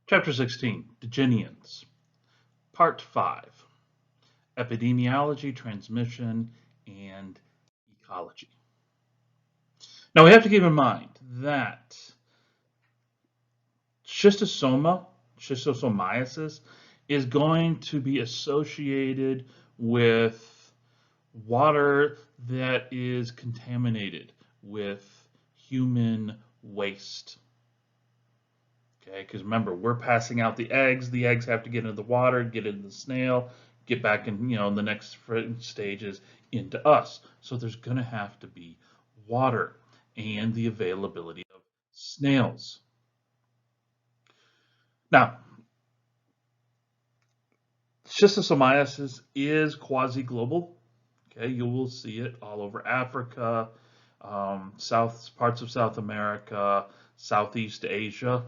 Chapter 16, Digennians, Part 5, Epidemiology, Transmission, and Ecology. Now we have to keep in mind that Schistosomiasis, is going to be associated with water that is contaminated with human waste. Okay, because remember, we're passing out the eggs. The eggs have to get into the water, get into the snail, get back in, the next stages into us. So there's going to have to be water and the availability of snails. Now, schistosomiasis is quasi-global. Okay, you will see it all over Africa, parts of South America, Southeast Asia.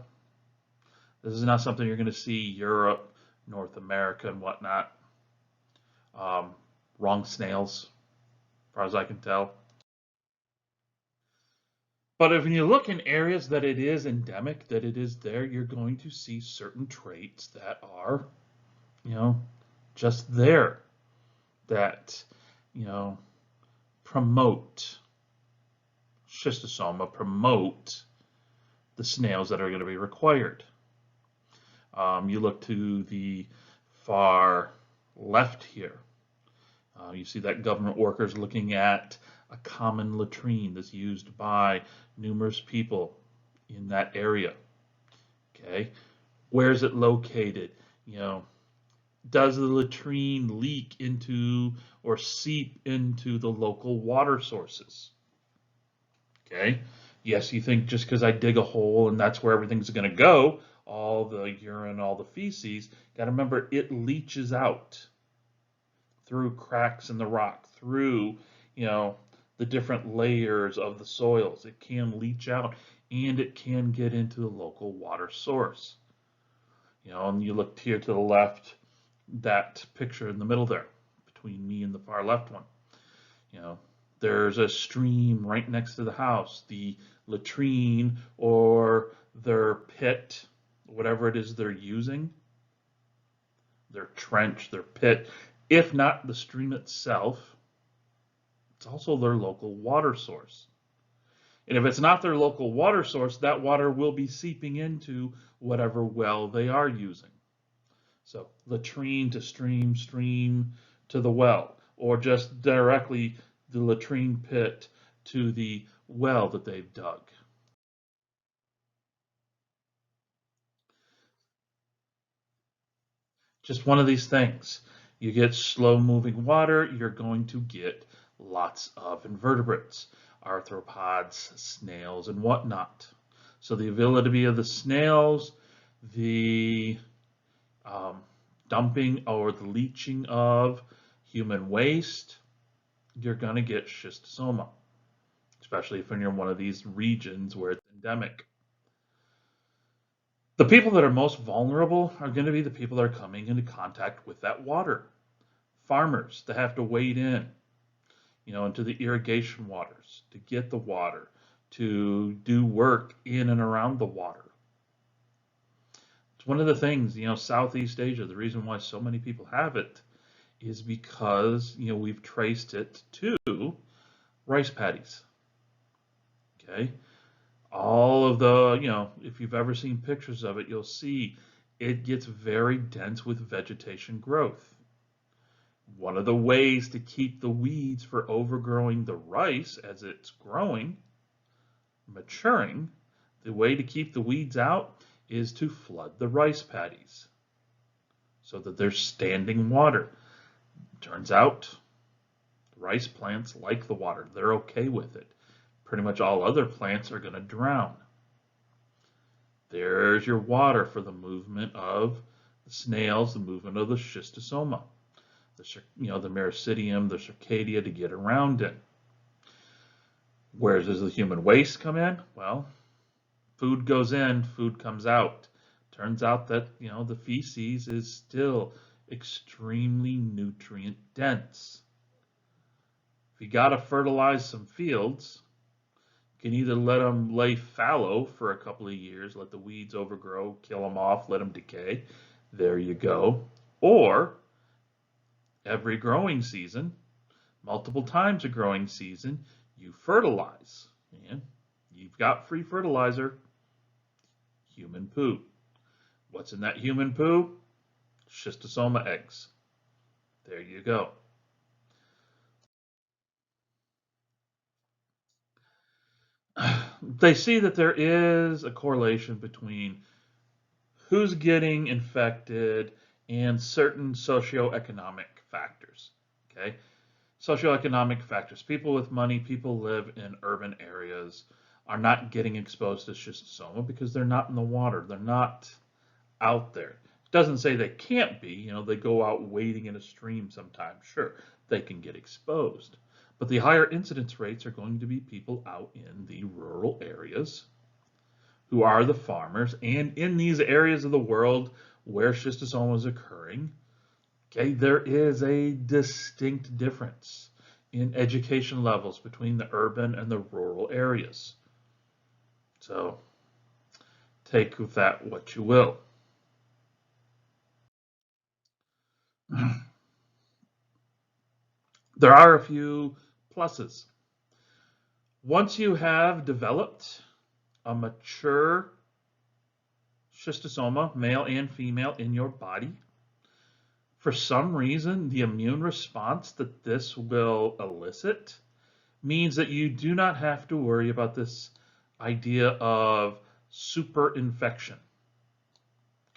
This is not something you're going to see Europe, North America, and whatnot. Wrong snails, as far as I can tell. But if you look in areas that it is endemic, that it is there, you're going to see certain traits that are, just there, that, promote schistosoma, promote the snails that are going to be required. You look to the far left here. You see that government workers looking at a common latrine that's used by numerous people in that area. Okay, where is it located? Does the latrine leak into or seep into the local water sources? Okay, yes, you think just because I dig a hole and that's where everything's going to go, all the urine, all the feces, got to remember it leaches out through cracks in the rock, through, the different layers of the soils. It can leach out and it can get into the local water source. And you look here to the left, that picture in the middle there, between me and the far left one. There's a stream right next to the house. The latrine or their pit, whatever it is they're using, their trench, their pit, if not the stream itself, it's also their local water source. And if it's not their local water source, that water will be seeping into whatever well they are using. So latrine to stream, stream to the well, or just directly the latrine pit to the well that they've dug. Just one of these things. You get slow moving water, you're going to get lots of invertebrates, arthropods, snails, and whatnot. So the availability of the snails, the dumping or the leaching of human waste, you're going to get schistosoma, especially if you're in one of these regions where it's endemic. The people that are most vulnerable are going to be the people that are coming into contact with that water. Farmers that have to wade in, into the irrigation waters to get the water, to do work in and around the water. It's one of the things, Southeast Asia, the reason why so many people have it is because, we've traced it to rice paddies. Okay. All of the, if you've ever seen pictures of it, you'll see it gets very dense with vegetation growth. One of the ways to keep the weeds from overgrowing the rice as it's growing, maturing, the way to keep the weeds out is to flood the rice paddies so that there's standing water. Turns out the rice plants like the water. They're okay with it. Pretty much all other plants are going to drown. There's your water for the movement of the snails, the movement of the schistosoma, the mericidium, the circadia to get around it. Where does the human waste come in? Well, food goes in, food comes out. Turns out that, the feces is still extremely nutrient dense. If you got to fertilize some fields, You can either let them lay fallow for a couple of years, let the weeds overgrow, kill them off, let them decay. There you go. Or every growing season, multiple times a growing season, you fertilize. And you've got free fertilizer, human poo. What's in that human poo? Schistosoma eggs. There you go. They see that there is a correlation between who's getting infected and certain socioeconomic factors. Okay, socioeconomic factors. People with money, people live in urban areas, are not getting exposed to schistosoma because they're not in the water. They're not out there. It doesn't say they can't be. You know, they go out wading in a stream sometimes. Sure, they can get exposed. But the higher incidence rates are going to be people out in the rural areas who are the farmers, and in these areas of the world where schistosoma is occurring, okay, there is a distinct difference in education levels between the urban and the rural areas. So take with that what you will. There are a few pluses. Once you have developed a mature schistosoma, male and female, in your body, for some reason, the immune response that this will elicit means that you do not have to worry about this idea of super infection.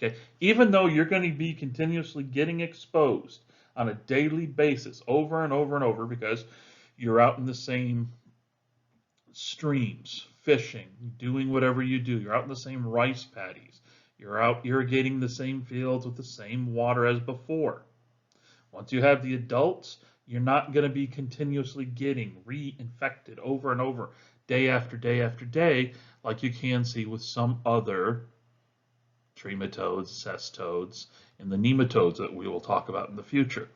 Okay, even though you're going to be continuously getting exposed on a daily basis over and over and over because you're out in the same streams, fishing, doing whatever you do. You're out in the same rice paddies. You're out irrigating the same fields with the same water as before. Once you have the adults, you're not going to be continuously getting reinfected over and over, day after day after day, like you can see with some other trematodes, cestodes, and the nematodes that we will talk about in the future.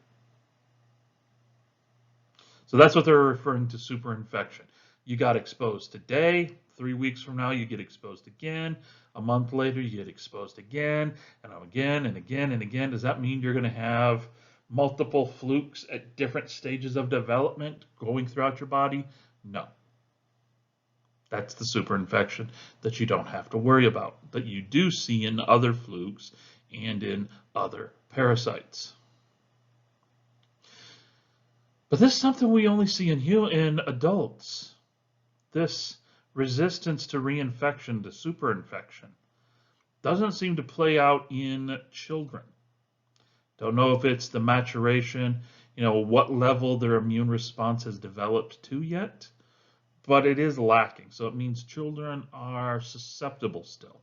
So that's what they're referring to superinfection. You got exposed today, 3 weeks from now you get exposed again, a month later you get exposed again, and again and again and again. Does that mean you're going to have multiple flukes at different stages of development going throughout your body? No. That's the superinfection that you don't have to worry about, that you do see in other flukes and in other parasites. But this is something we only see in adults. This resistance to reinfection, to superinfection, doesn't seem to play out in children. Don't know if it's the maturation, what level their immune response has developed to yet, but it is lacking. So it means children are susceptible still.